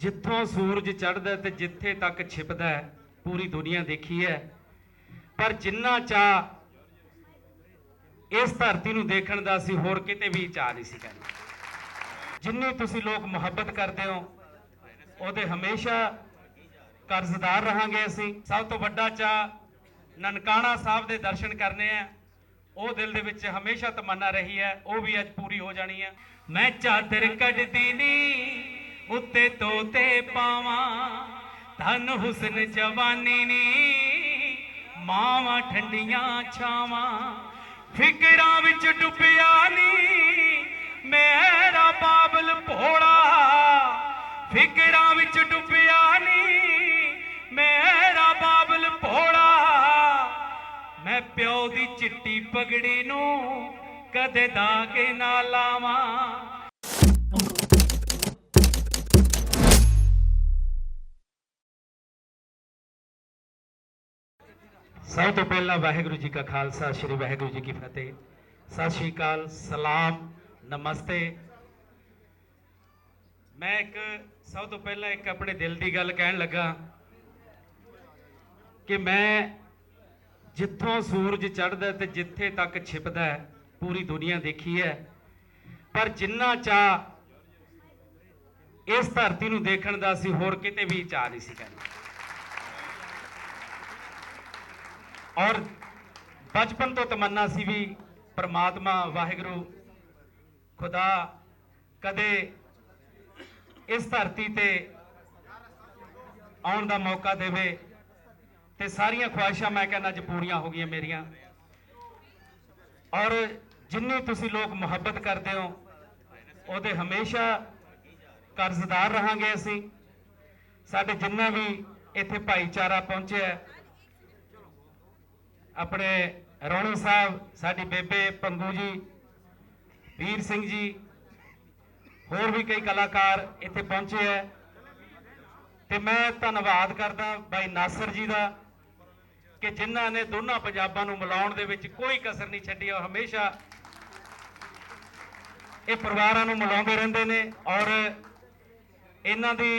ਜਿੱਥੋਂ ਸੂਰਜ ਚੜ੍ਹਦਾ ਤੇ ਜਿੱਥੇ ਤੱਕ ਛਿਪਦਾ ਪੂਰੀ ਦੁਨੀਆ ਦੇਖੀ ਹੈ, ਪਰ ਜਿੰਨਾ ਚਾਹ ਇਸ ਧਰਤੀ ਨੂੰ ਦੇਖਣ ਦਾ ਅਸੀਂ ਹੋਰ ਕਿਤੇ ਵੀ ਚਾਹ ਨਹੀਂ ਸੀ ਕਰਨਾ। ਜਿੰਨੀ ਤੁਸੀਂ ਲੋਕ ਮੁਹੱਬਤ ਕਰਦੇ ਹੋ ਉਹਦੇ ਹਮੇਸ਼ਾ ਕਰਜ਼ਦਾਰ ਰਹਾਂਗੇ ਅਸੀਂ। ਸਭ ਤੋਂ ਵੱਡਾ ਚਾਹ ਨਨਕਾਣਾ ਸਾਹਿਬ ਦੇ ਦਰਸ਼ਨ ਕਰਨੇ ਆ, ਉਹ ਦਿਲ ਦੇ ਵਿੱਚ ਹਮੇਸ਼ਾ ਤਮੰਨਾ ਰਹੀ ਹੈ, ਉਹ ਵੀ ਅੱਜ ਪੂਰੀ ਹੋ ਜਾਣੀ ਹੈ। ਮੈਂ ਚਾਦਰ ਕੱਢਦੀ ਨੀ ਉੱਤੇ ਤੋਤੇ ਪਾਵਾਂ, ਧਨ ਹੁਸਨ ਜਵਾਨੀ ਨੀ ਮਾਵਾਂ ਠੰਡੀਆਂ ਛਾਵਾਂ, ਫਿਕਰਾਂ ਵਿੱਚ ਡੁੱਬਿਆ ਨੀ ਮੇਰਾ ਬਾਬਲ ਭੋਲਾ, ਫਿਕਰਾਂ ਵਿੱਚ ਡੁੱਬਿਆ ਨੀ ਮੇਰਾ ਬਾਬਲ ਭੋਲਾ, ਮੈਂ ਪਿਓ ਦੀ ਚਿੱਟੀ ਪਗੜੀ ਨੂੰ ਕਦੇ ਦਾਗ ਨਾ ਲਾਵਾਂ। ਸਭ ਤੋਂ ਪਹਿਲਾਂ ਵਾਹਿਗੁਰੂ ਜੀ ਕਾ ਖਾਲਸਾ, ਸ਼੍ਰੀ ਵਾਹਿਗੁਰੂ ਜੀ ਕੀ ਫਤਿਹ। ਸਤਿ ਸ਼੍ਰੀ ਅਕਾਲ, ਸਲਾਮ, ਨਮਸਤੇ। ਮੈਂ ਸਭ ਤੋਂ ਪਹਿਲਾਂ ਆਪਣੇ ਦਿਲ ਦੀ ਗੱਲ ਕਹਿਣ ਲੱਗਾ ਕਿ ਮੈਂ ਜਿੱਥੋਂ ਸੂਰਜ ਚੜ੍ਹਦਾ ਤੇ ਜਿੱਥੇ ਤੱਕ ਛਿਪਦਾ ਪੂਰੀ ਦੁਨੀਆ ਦੇਖੀ ਹੈ, ਪਰ ਜਿੰਨਾ ਚਾਹ ਇਸ ਧਰਤੀ ਨੂੰ ਦੇਖਣ ਦਾ ਅਸੀਂ ਹੋਰ ਕਿਤੇ ਵੀ ਚਾਹ ਨਹੀਂ ਸੀ ਕਰਨਾ। ਔਰ ਬਚਪਨ ਤੋਂ ਤਮੰਨਾ ਸੀ ਵੀ परमात्मा वाहिगुरु खुदा कदे इस धरती ते आउण दा मौका देवे ते सारियां ख्वाहिशां मैं कहना अज पूरियां हो गई मेरियां। और जिन्नी तुसी लोग मुहब्बत करते हो ਉਹਦੇ हमेशा कर्जदार रहांगे असी। साडे जिन्ना भी इत्थे भाईचारा पहुंचे अपने रौणी साहब, साडी बेबे पंगू जी, वीर सिंह जी, होर भी कई कलाकार इत्थे पहुंचे है। ते मैं धन्नवाद करदा भाई नासर जी का कि जिन्हां ने दोनों पंजाबां नूं मिलाउण दे विच कोई कसर नहीं छड्डी और हमेशा ये परिवारां नूं मिलाउंदे रहिंदे ने। और इन्हां दी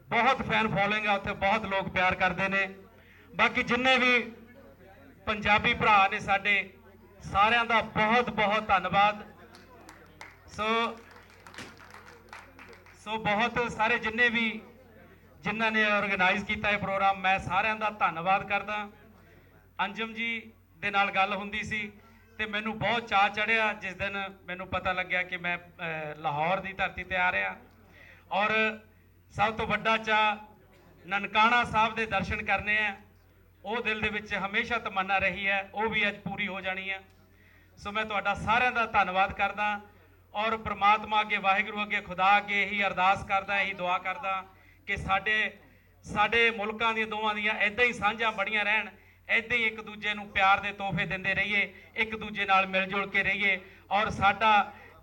बहुत फैन फॉलोइंग है, उत्थे बहुत लोग प्यार करते हैं। बाकी जिन्ने भी पंजाबी भरा ने साडे सारियां दा बहुत बहुत धन्नवाद। सो बहुत सारे जिन्ने भी जिन्हां ने ऑर्गेनाइज किया प्रोग्राम, मैं सारियां दा धन्नवाद करदा। अंजम जी दे नाल गल हुंदी सी ते मैनूं बहुत चाह चढ़िया जिस दिन मैनूं पता लग्या कि मैं लाहौर की धरती ते आ रहा। और सब तो वड्डा चाह ननकाना साहब के दर्शन करने हैं, वो दिल दे विच हमेशा तमन्ना रही है, वो भी अज पूरी हो जानी है। सो मैं तुहाडा सारियां दा धन्नवाद करदा और परमात्मा अगे वाहिगुरू अगे खुदा अगे यही अरदास करदा, यही दुआ करदा कि साडे मुल्कां दी दोवां दियां इदां ही साझां बड़ियां रहन, इदां ही एक दूजे नूं प्यार दे तोहफे दिंदे रहिए, एक दूजे नाल मिल जुल के रहिए। और साडा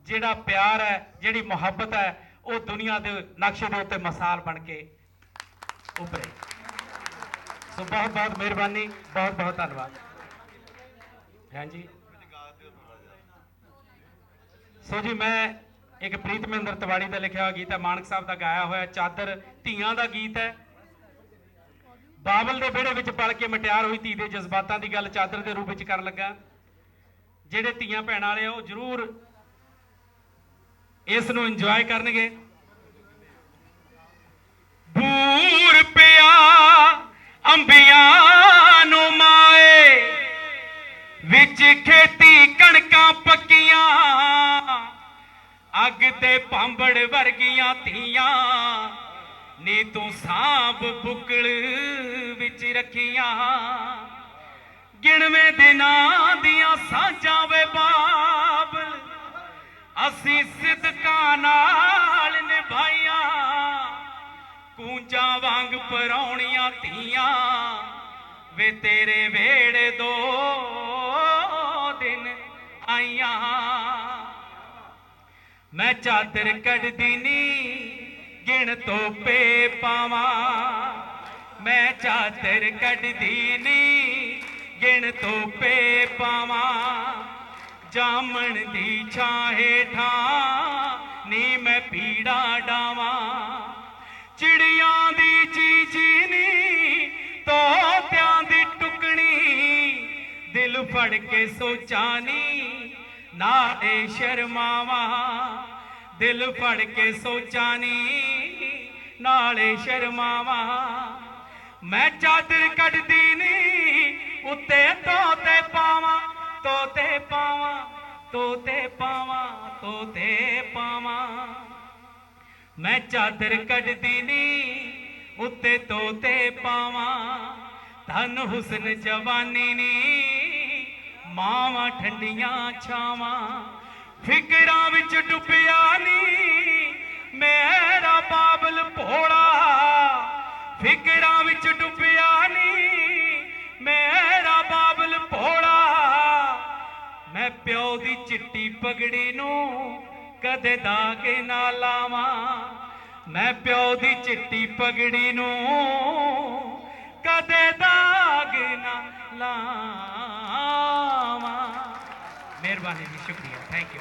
जिहड़ा प्यार है, जिहड़ी मुहब्बत है, वो दुनिया दे नक्शे दे उत्ते मिसाल बन के उभरे। सो बहुत बहुत मेहरबानी, बहुत बहुत धन्यवाद। हाँ जी। सो जी मैं एक प्रीत महेंद्र तिवाड़ी का लिखा हुआ गीत है, मानक साहब का गाया हुआ चादर धीआं का गीत है। बाबल के विहड़े विच पल के मटियार हुई धी के जज्बातों की गल चादर के रूप में कर लगा। जिहड़े धीआं भैणां वाले वो जरूर इस नूं इंजॉय करनगे। बूर पिया अंबियां नूं माए विच खेती कणकां पक्कियां, अग ते भांबड़ वर्गियां धीआं नी तू सांभ बुकल विच रखियां। गिणवे दिनां दियां साझां वे बाबल असीं सिदकां नाल निभाइयां, कूंजा वांग परौणियां धीआं वे तेरे वेड़े दो दिन आईयां। मैं चादर कढ़दी नी गिण तोपे पावां, मैं चादर कढ़दी नी गिण तोपे पावां, जामन दी छां हेठां नी मैं पीड़ा डावां, ਫੜ ਕੇ ਸੋਚਾਂ ਨੀ ਨਾਲੇ ਸ਼ਰਮਾਵਾਂ, ਦਿਲ ਫੜ ਕੇ ਸੋਚਾਂ ਨੀ ਨਾਲੇ ਸ਼ਰਮਾਵਾਂ। ਮੈਂ ਚਾਦਰ ਕੱਢਦੀ ਨੀ ਉੱਤੇ ਤੋਤੇ ਪਾਵਾਂ, ਤੋਤੇ ਪਾਵਾਂ, ਤੋਤੇ ਪਾਵਾਂ, ਤੋਤੇ ਪਾਵਾਂ। ਮੈਂ ਚਾਦਰ ਕੱਢਦੀ ਨੀ ਉੱਤੇ ਤੋਤੇ ਪਾਵਾਂ, ਧਨ ਹੁਸਨ ਜਵਾਨੀ ਨੀ ਮਾਵਾਂ ਠੰਡੀਆਂ ਛਾਵਾਂ। ਫਿਕਰਾਂ ਵਿੱਚ ਡੁੱਬਿਆ ਨੀ ਮੇਰਾ ਬਾਬਲ ਭੋਲਾ, ਫਿਕਰਾਂ ਵਿੱਚ ਡੁੱਬਿਆ ਨੀ ਮੇਰਾ ਬਾਬਲ ਭੋਲਾ। ਮੈਂ ਪਿਓ ਦੀ ਚਿੱਟੀ ਪਗੜੀ ਨੂੰ ਕਦੇ ਦਾਗ ਨਾ ਲਾਵਾਂ, ਮੈਂ ਪਿਓ ਦੀ ਚਿੱਟੀ ਪਗੜੀ ਨੂੰ ਕਦੇ ਦਾਗ ਨਾ ਲਾਵਾਂ। ਮਿਹਰਬਾਨੀ ਜੀ, ਸ਼ੁਕਰੀਆ, ਥੈਂਕ ਯੂ।